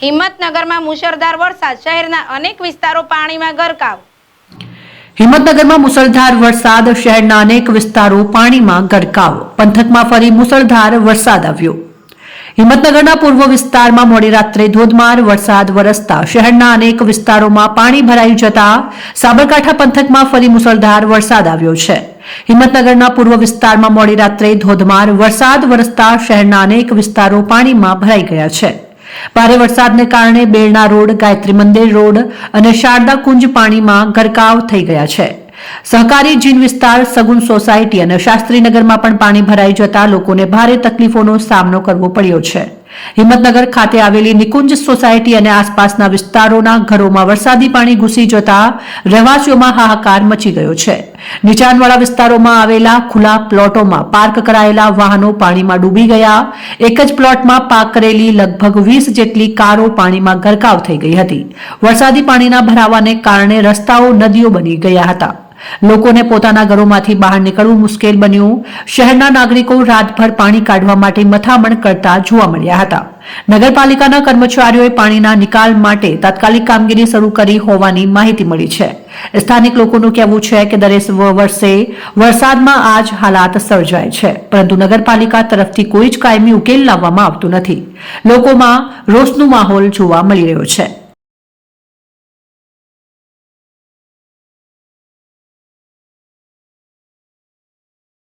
હિંમતનગરમાં મુશળધાર વરસાદ, શહેરના અનેક વિસ્તારો પાણીમાં ગરકાવ. હિંમતનગરમાં મુસળધાર વરસાદ, શહેરના અનેક વિસ્તારો પાણીમાં ગરકાવ. પંથકમાં ફરી મુસળધાર વરસાદ આવ્યો. હિંમતનગરના પૂર્વ વિસ્તારમાં મોડી રાત્રે ધોધમાર વરસાદ વરસતા શહેરના અનેક વિસ્તારોમાં પાણી ભરાઈ જતા સાબરકાંઠા પંથકમાં ફરી મુસળધાર વરસાદ આવ્યો છે. હિંમતનગરના પૂર્વ વિસ્તારમાં મોડી રાત્રે ધોધમાર વરસાદ વરસતા શહેરના અનેક વિસ્તારો પાણીમાં ભરાઈ ગયા છે. ભારે વરસાદને કારણે બેલના રોડ, ગાયત્રી મંદિર રોડ અને શારદા કુંજ પાણીમાં ગરકાવ થઈ ગયા છે. સહકારી જીન વિસ્તાર, સગુન સોસાયટી અને શાસ્ત્રીનગરમાં પણ પાણી ભરાઈ જતા લોકોને ભારે તકલીફોનો સામનો કરવો પડ્યો છે. હિંમતનગર ખાતે આવેલી નિકુંજ સોસાયટી અને આસપાસના વિસ્તારોના ઘરોમાં વરસાદી પાણી ઘૂસી જતા રહેવાસીઓમાં હાહાકાર મચી ગયો છે. નીચાણવાળા વિસ્તારોમાં આવેલા ખુલ્લા પ્લોટોમાં પાર્ક કરાયેલા વાહનો પાણીમાં ડૂબી ગયા. એક જ પ્લોટમાં પાર્ક કરેલી લગભગ 20 જેટલી કારો પાણીમાં ગરકાવ થઈ ગઈ હતી. વરસાદી પાણીના ભરાવાને કારણે રસ્તાઓ નદીઓ બની ગયા હતા. લોકોને પોતાના ઘરોમાંથી બહાર નીકળવું મુશ્કેલ બન્યું. શહેરના નાગરિકો રાતભર પાણી કાઢવા માટે મથામણ કરતા જોવા મળ્યા હતા. નગરપાલિકાના કર્મચારીઓએ પાણીના નિકાલ માટે તાત્કાલિક કામગીરી શરૂ કરી હોવાની માહિતી મળી છે. સ્થાનિક લોકોનું કહેવું છે કે દરેક વર્ષે વરસાદમાં આ જ હાલાત સર્જાય છે, પરંતુ નગરપાલિકા તરફથી કોઈ જ કાયમી ઉકેલ લાવવામાં આવતું નથી. લોકોમાં રોષનો માહોલ જોવા મળી રહ્યો છે.